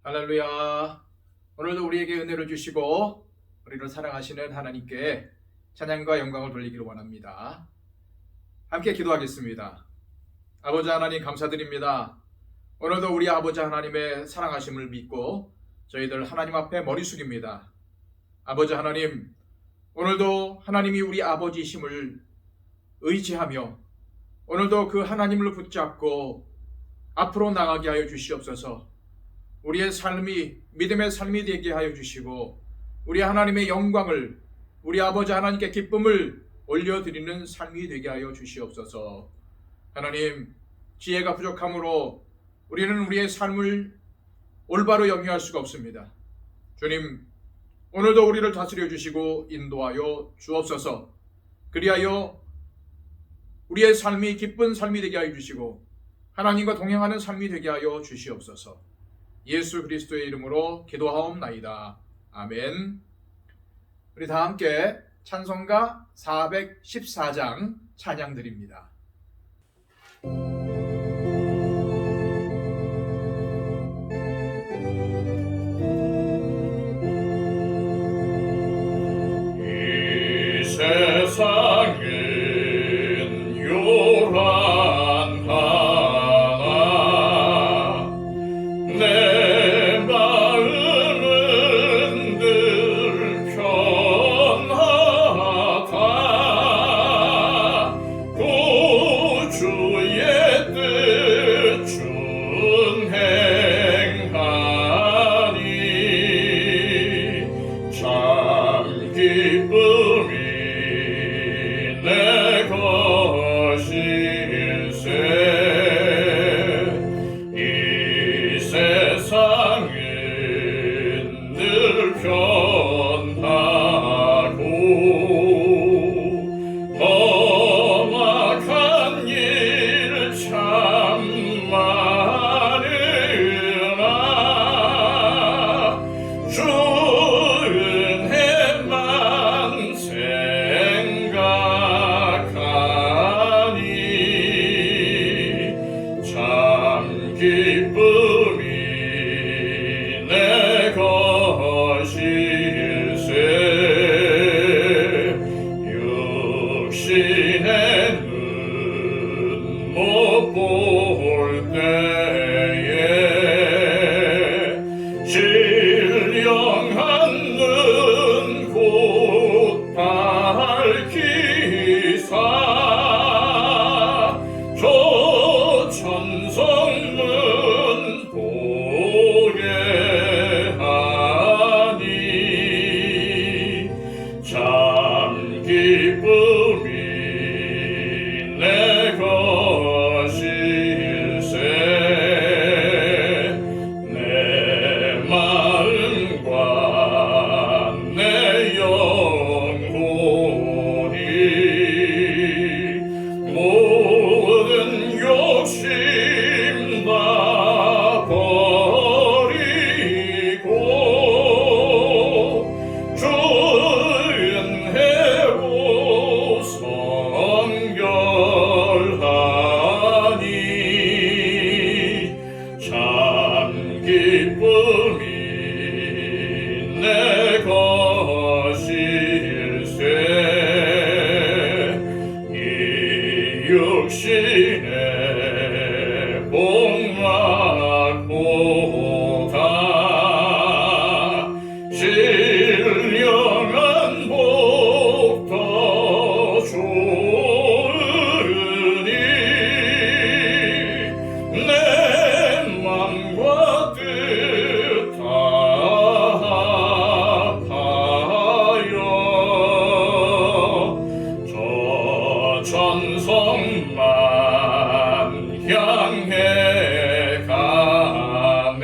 할렐루야. 오늘도 우리에게 은혜를 주시고 우리를 사랑하시는 하나님께 찬양과 영광을 돌리기를 원합니다. 함께 기도하겠습니다. 아버지 하나님 감사드립니다. 오늘도 우리 아버지 하나님의 사랑하심을 믿고 저희들 하나님 앞에 머리 숙입니다. 아버지 하나님, 오늘도 하나님이 우리 아버지심을 의지하며 오늘도 그 하나님을 붙잡고 앞으로 나가게 하여 주시옵소서. 우리의 삶이 믿음의 삶이 되게 하여 주시고 우리 하나님의 영광을, 우리 아버지 하나님께 기쁨을 올려드리는 삶이 되게 하여 주시옵소서. 하나님, 지혜가 부족함으로 우리는 우리의 삶을 올바로 영위할 수가 없습니다. 주님, 오늘도 우리를 다스려 주시고 인도하여 주옵소서. 그리하여 우리의 삶이 기쁜 삶이 되게 하여 주시고 하나님과 동행하는 삶이 되게 하여 주시옵소서. 예수 그리스도의 이름으로 기도하옵나이다. 아멘. 우리 다 함께 찬송가 414장 찬양 드립니다. 이 세상은 요란하나 내 마음은 늘 편하다. 구주의 뜻 준행하니 참 기쁨이 내 것일세. 이 세상은 늘 편하고 험악한 일 참 많으나 주 은혜만 생각하니 참 기쁨이 내 것일세. 육신의 눈 못 볼 때에 신령한 눈 곧 밝히사 저 천성문 보게 하니 참 기쁨이 내 것일세. 내 마음과 내 영혼이 모든 욕심 다 버리고 주 은혜로 성결하니 참 기쁨이 내 것일세. 이 육신의 복락보다 신령한 복 더 좋으니 내 맘과 뜻 다하여 저 천성만 향해 가네.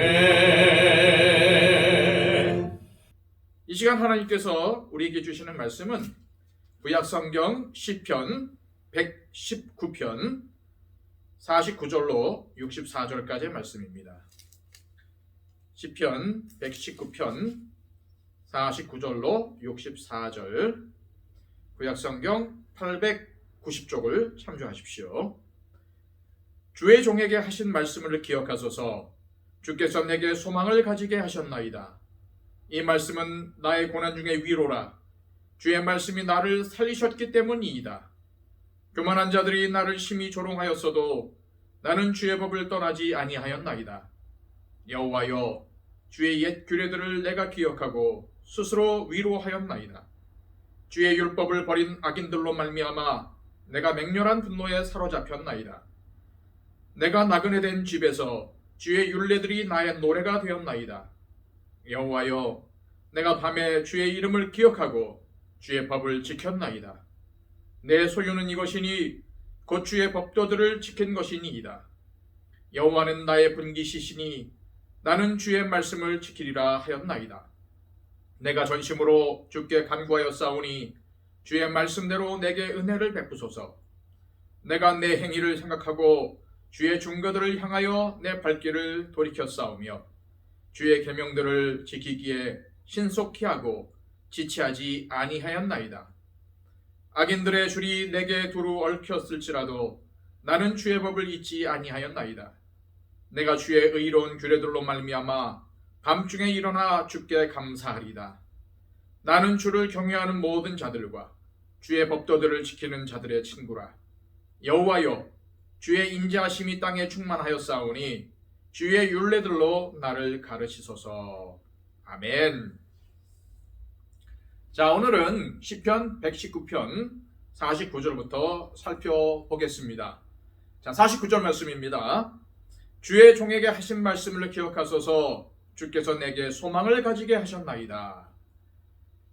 이 시간 하나님께서 우리에게 주시는 말씀은 구약성경 시편 119편 49절로 64절까지의 말씀입니다. 시편 119편 49절로 64절, 구약성경 890쪽을 참조하십시오. 주의 종에게 하신 말씀을 기억하소서. 주께서 내게 소망을 가지게 하셨나이다. 이 말씀은 나의 고난 중의 위로라. 주의 말씀이 나를 살리셨기 때문이이다. 교만한 자들이 나를 심히 조롱하였어도 나는 주의 법을 떠나지 아니하였나이다. 여호와여, 주의 옛 규례들을 내가 기억하고 스스로 위로하였나이다. 주의 율법을 버린 악인들로 말미암아 내가 맹렬한 분노에 사로잡혔나이다. 내가 나그네 된 집에서 주의 율례들이 나의 노래가 되었나이다. 여호와여, 내가 밤에 주의 이름을 기억하고 주의 법을 지켰나이다. 내 소유는 이것이니 곧 주의 법도들을 지킨 것이니이다. 여호와는 나의 분기시시니 나는 주의 말씀을 지키리라 하였나이다. 내가 전심으로 주께 간구하였사오니 주의 말씀대로 내게 은혜를 베푸소서. 내가 내 행위를 생각하고 주의 증거들을 향하여 내 발길을 돌이켰사오며 주의 계명들을 지키기에 신속히 하고 지체하지 아니하였나이다. 악인들의 줄이 내게 두루 얽혔을지라도 나는 주의 법을 잊지 아니하였나이다. 내가 주의 의로운 규례들로 말미암아 밤중에 일어나 주께 감사하리다. 나는 주를 경외하는 모든 자들과 주의 법도들을 지키는 자들의 친구라. 여호와여, 주의 인자하심이 땅에 충만하였사오니 주의 율례들로 나를 가르치소서. 아멘. 자, 오늘은 시편 119편 49절부터 살펴보겠습니다. 자, 49절 말씀입니다. 주의 종에게 하신 말씀을 기억하소서. 주께서 내게 소망을 가지게 하셨나이다.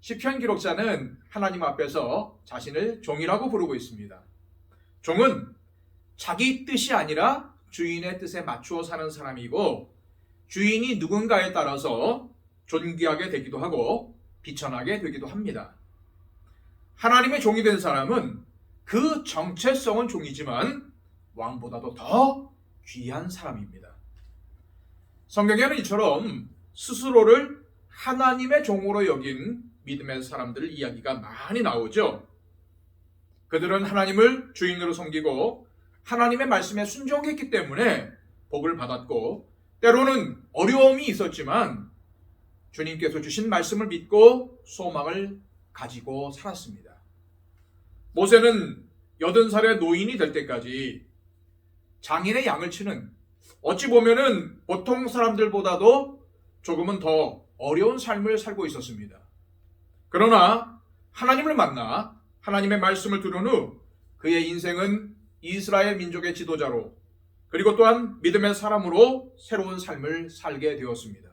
시편 기록자는 하나님 앞에서 자신을 종이라고 부르고 있습니다. 종은 자기 뜻이 아니라 주인의 뜻에 맞추어 사는 사람이고, 주인이 누군가에 따라서 존귀하게 되기도 하고 비천하게 되기도 합니다. 하나님의 종이 된 사람은 그 정체성은 종이지만 왕보다도 더 귀한 사람입니다. 성경에는 이처럼 스스로를 하나님의 종으로 여긴 믿음의 사람들 이야기가 많이 나오죠. 그들은 하나님을 주인으로 섬기고 하나님의 말씀에 순종했기 때문에 복을 받았고, 때로는 어려움이 있었지만 주님께서 주신 말씀을 믿고 소망을 가지고 살았습니다. 모세는 80살의 노인이 될 때까지 장인의 양을 치는, 어찌 보면은 보통 사람들보다도 조금은 더 어려운 삶을 살고 있었습니다. 그러나 하나님을 만나 하나님의 말씀을 들은 후 그의 인생은 이스라엘 민족의 지도자로, 그리고 또한 믿음의 사람으로 새로운 삶을 살게 되었습니다.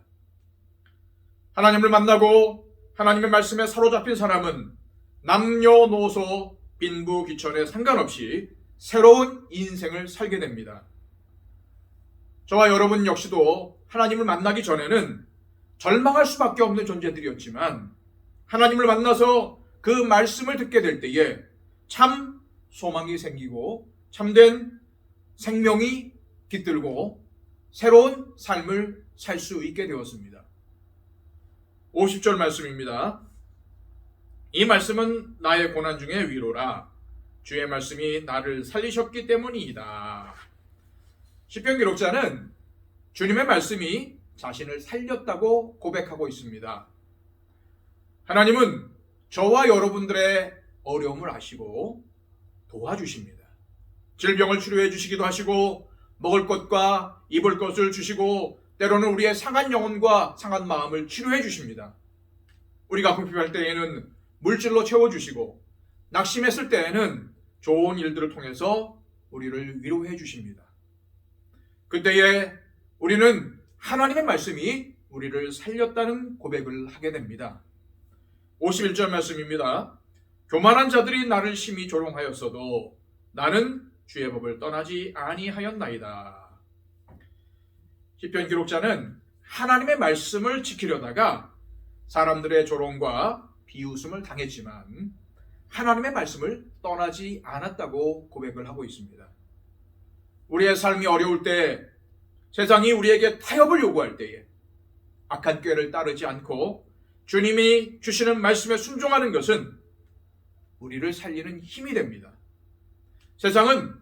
하나님을 만나고 하나님의 말씀에 사로잡힌 사람은 남녀노소 빈부 귀천에 상관없이 새로운 인생을 살게 됩니다. 저와 여러분 역시도 하나님을 만나기 전에는 절망할 수밖에 없는 존재들이었지만, 하나님을 만나서 그 말씀을 듣게 될 때에 참 소망이 생기고 참된 생명이 깃들고 새로운 삶을 살 수 있게 되었습니다. 50절 말씀입니다. 이 말씀은 나의 고난 중의 위로라. 주의 말씀이 나를 살리셨기 때문이다. 시편 기록자는 주님의 말씀이 자신을 살렸다고 고백하고 있습니다. 하나님은 저와 여러분들의 어려움을 아시고 도와주십니다. 질병을 치료해 주시기도 하시고, 먹을 것과 입을 것을 주시고, 때로는 우리의 상한 영혼과 상한 마음을 치료해 주십니다. 우리가 궁핍할 때에는 물질로 채워주시고, 낙심했을 때에는 좋은 일들을 통해서 우리를 위로해 주십니다. 그때에 우리는 하나님의 말씀이 우리를 살렸다는 고백을 하게 됩니다. 51절 말씀입니다. 교만한 자들이 나를 심히 조롱하였어도 나는 주의 법을 떠나지 아니하였나이다. 시편 기록자는 하나님의 말씀을 지키려다가 사람들의 조롱과 비웃음을 당했지만 하나님의 말씀을 떠나지 않았다고 고백을 하고 있습니다. 우리의 삶이 어려울 때, 세상이 우리에게 타협을 요구할 때에 악한 꾀를 따르지 않고 주님이 주시는 말씀에 순종하는 것은 우리를 살리는 힘이 됩니다. 세상은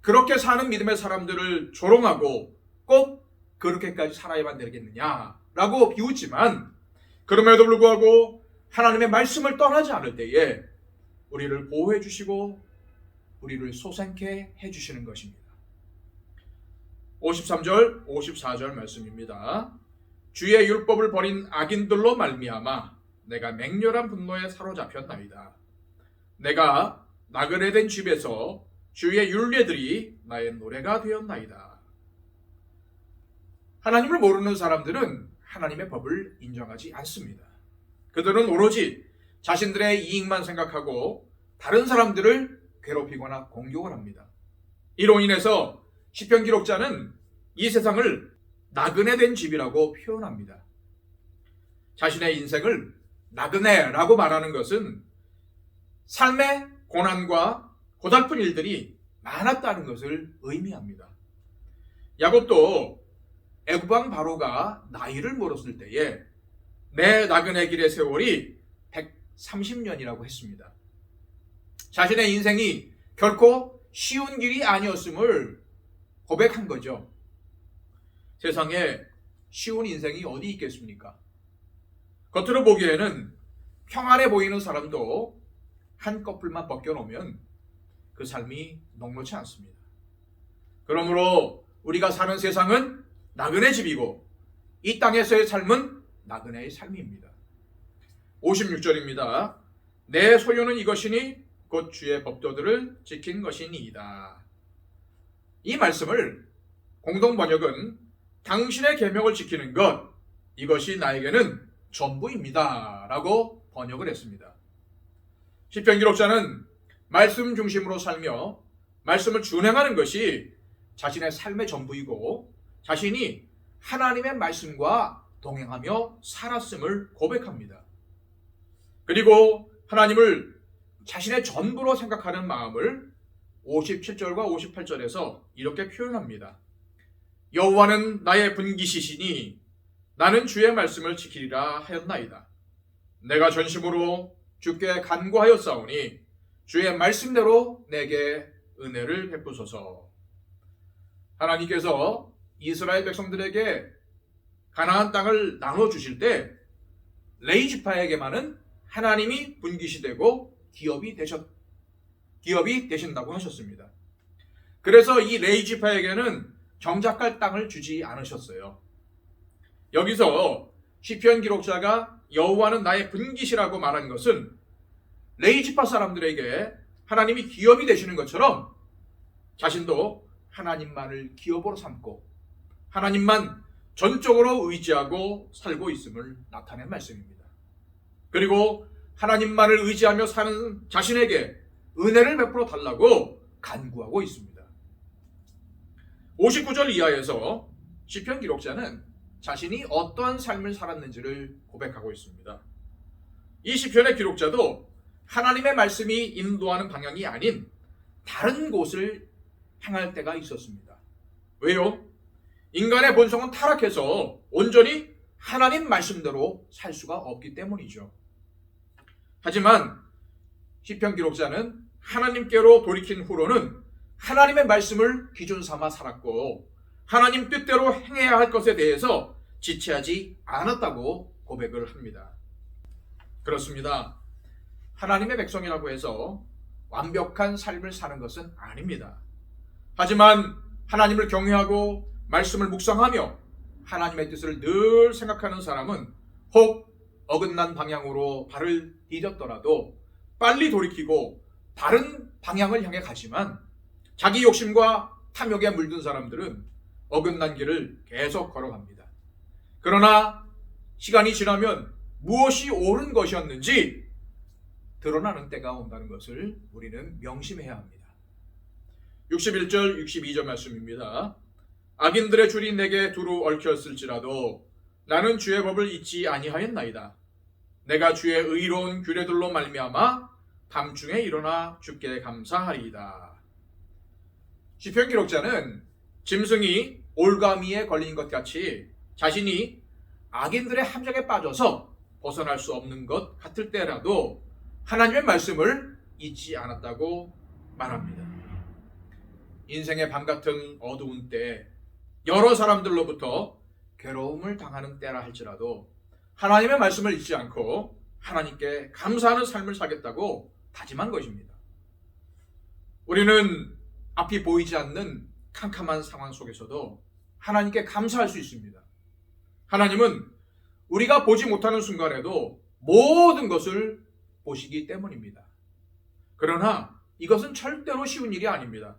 그렇게 사는 믿음의 사람들을 조롱하고 꼭 그렇게까지 살아야만 되겠느냐라고 비웃지만, 그럼에도 불구하고 하나님의 말씀을 떠나지 않을 때에 우리를 보호해 주시고 우리를 소생케 해주시는 것입니다. 53절, 54절 말씀입니다. 주의 율법을 버린 악인들로 말미암아 내가 맹렬한 분노에 사로잡혔나이다. 내가 나그네 된 집에서 주의 율례들이 나의 노래가 되었나이다. 하나님을 모르는 사람들은 하나님의 법을 인정하지 않습니다. 그들은 오로지 자신들의 이익만 생각하고 다른 사람들을 괴롭히거나 공격을 합니다. 이로 인해서 시편 기록자는 이 세상을 나그네 된 집이라고 표현합니다. 자신의 인생을 나그네라고 말하는 것은 삶의 고난과 고달픈 일들이 많았다는 것을 의미합니다. 야곱도 애굽 왕 바로가 나이를 물었을 때에 내 나그네 길의 세월이 130년이라고 했습니다. 자신의 인생이 결코 쉬운 길이 아니었음을 고백한 거죠. 세상에 쉬운 인생이 어디 있겠습니까? 겉으로 보기에는 평안해 보이는 사람도 한꺼풀만 벗겨놓으면 그 삶이 녹록지 않습니다. 그러므로 우리가 사는 세상은 나그네 집이고 이 땅에서의 삶은 나그네의 삶입니다. 56절입니다. 내 소유는 이것이니 곧 주의 법도들을 지킨 것이니이다. 이 말씀을 공동 번역은 당신의 계명을 지키는 것, 이것이 나에게는 전부입니다 라고 번역을 했습니다. 시편 기록자는 말씀 중심으로 살며 말씀을 준행하는 것이 자신의 삶의 전부이고 자신이 하나님의 말씀과 동행하며 살았음을 고백합니다. 그리고 하나님을 자신의 전부로 생각하는 마음을 57절과 58절에서 이렇게 표현합니다. 여호와는 나의 분깃이시니 나는 주의 말씀을 지키리라 하였나이다. 내가 전심으로 주께 간구하였사오니 주의 말씀대로 내게 은혜를 베푸소서. 하나님께서 이스라엘 백성들에게 가나안 땅을 나눠주실 때 레위 지파에게만은 하나님이 분깃이 되고 기업이 되신다고 하셨습니다. 그래서 이 레위 지파에게는 정작할 땅을 주지 않으셨어요. 여기서 시편 기록자가 여호와는 나의 분깃이라고 말한 것은 레위 지파 사람들에게 하나님이 기업이 되시는 것처럼 자신도 하나님만을 기업으로 삼고 하나님만 전적으로 의지하고 살고 있음을 나타낸 말씀입니다. 그리고 하나님만을 의지하며 사는 자신에게 은혜를 베풀어 달라고 간구하고 있습니다. 59절 이하에서 시편 기록자는 자신이 어떠한 삶을 살았는지를 고백하고 있습니다. 이 시편의 기록자도 하나님의 말씀이 인도하는 방향이 아닌 다른 곳을 향할 때가 있었습니다. 왜요? 인간의 본성은 타락해서 온전히 하나님 말씀대로 살 수가 없기 때문이죠. 하지만 시편 기록자는 하나님께로 돌이킨 후로는 하나님의 말씀을 기준 삼아 살았고 하나님 뜻대로 행해야 할 것에 대해서 지체하지 않았다고 고백을 합니다. 그렇습니다. 하나님의 백성이라고 해서 완벽한 삶을 사는 것은 아닙니다. 하지만 하나님을 경외하고 말씀을 묵상하며 하나님의 뜻을 늘 생각하는 사람은 혹 어긋난 방향으로 발을 디뎠더라도 빨리 돌이키고 다른 방향을 향해 가지만 자기 욕심과 탐욕에 물든 사람들은 어긋난 길을 계속 걸어갑니다. 그러나 시간이 지나면 무엇이 옳은 것이었는지 드러나는 때가 온다는 것을 우리는 명심해야 합니다. 61절, 62절 말씀입니다. 악인들의 줄이 내게 두루 얽혔을지라도 나는 주의 법을 잊지 아니하였나이다. 내가 주의 의로운 규례들로 말미암아 밤중에 일어나 주께 감사하리이다. 시편 기록자는 짐승이 올가미에 걸린 것 같이 자신이 악인들의 함정에 빠져서 벗어날 수 없는 것 같을 때라도 하나님의 말씀을 잊지 않았다고 말합니다. 인생의 밤 같은 어두운 때 여러 사람들로부터 괴로움을 당하는 때라 할지라도 하나님의 말씀을 잊지 않고 하나님께 감사하는 삶을 살겠다고 다짐한 것입니다. 우리는 앞이 보이지 않는 캄캄한 상황 속에서도 하나님께 감사할 수 있습니다. 하나님은 우리가 보지 못하는 순간에도 모든 것을 보시기 때문입니다. 그러나 이것은 절대로 쉬운 일이 아닙니다.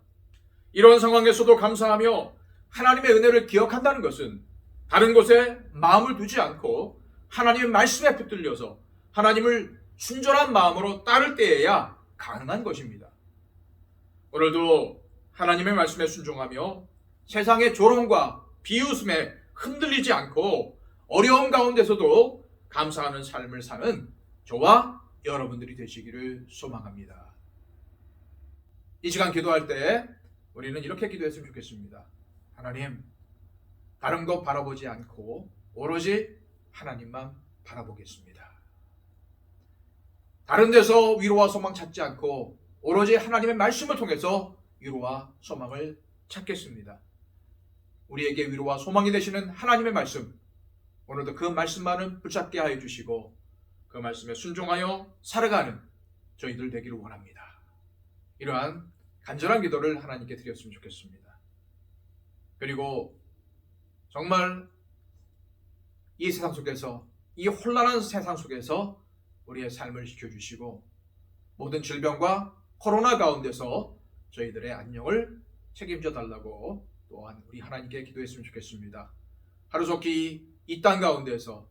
이런 상황에서도 감사하며 하나님의 은혜를 기억한다는 것은 다른 곳에 마음을 두지 않고 하나님의 말씀에 붙들려서 하나님을 순전한 마음으로 따를 때에야 가능한 것입니다. 오늘도 하나님의 말씀에 순종하며 세상의 조롱과 비웃음에 흔들리지 않고 어려움 가운데서도 감사하는 삶을 사는 저와 여러분들이 되시기를 소망합니다. 이 시간 기도할 때 우리는 이렇게 기도했으면 좋겠습니다. 하나님, 다른 것 바라보지 않고 오로지 하나님만 바라보겠습니다. 다른 데서 위로와 소망 찾지 않고 오로지 하나님의 말씀을 통해서 위로와 소망을 찾겠습니다. 우리에게 위로와 소망이 되시는 하나님의 말씀, 오늘도 그 말씀만은 붙잡게 하여 주시고 그 말씀에 순종하여 살아가는 저희들 되기를 원합니다. 이러한 간절한 기도를 하나님께 드렸으면 좋겠습니다. 그리고 정말 이 세상 속에서, 이 혼란한 세상 속에서 우리의 삶을 지켜주시고 모든 질병과 코로나 가운데서 저희들의 안녕을 책임져 달라고 또한 우리 하나님께 기도했으면 좋겠습니다. 하루속히 이 땅 가운데서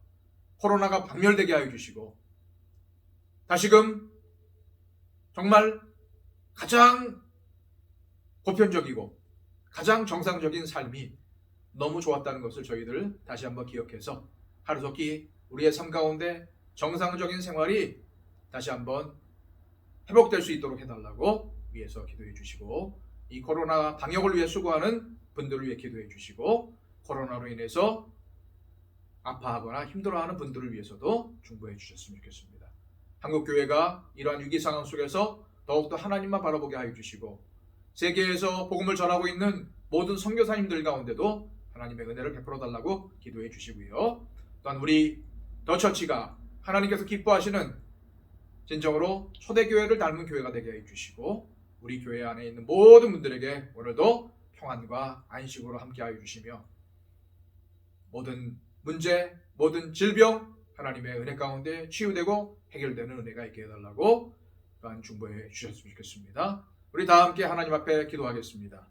코로나가 박멸되게 하여 주시고 다시금 정말 가장 보편적이고 가장 정상적인 삶이 너무 좋았다는 것을 저희들 다시 한번 기억해서 하루속히 우리의 삶 가운데 정상적인 생활이 다시 한번 회복될 수 있도록 해달라고 위해서 기도해 주시고 이 코로나 방역을 위해 수고하는 분들을 위해 기도해 주시고 코로나로 인해서 아파하거나 힘들어하는 분들을 위해서도 중보해 주셨으면 좋겠습니다. 한국교회가 이러한 위기 상황 속에서 더욱더 하나님만 바라보게 하여 주시고 세계에서 복음을 전하고 있는 모든 선교사님들 가운데도 하나님의 은혜를 베풀어 달라고 기도해 주시고요. 또한 우리 더처치가 하나님께서 기뻐하시는 진정으로 초대교회를 닮은 교회가 되게 해 주시고 우리 교회 안에 있는 모든 분들에게 오늘도 평안과 안식으로 함께 하여 주시며 모든 문제, 모든 질병 하나님의 은혜 가운데 치유되고 해결되는 은혜가 있게 해달라고 또한 중보해 주셨으면 좋겠습니다. 우리 다 함께 하나님 앞에 기도하겠습니다.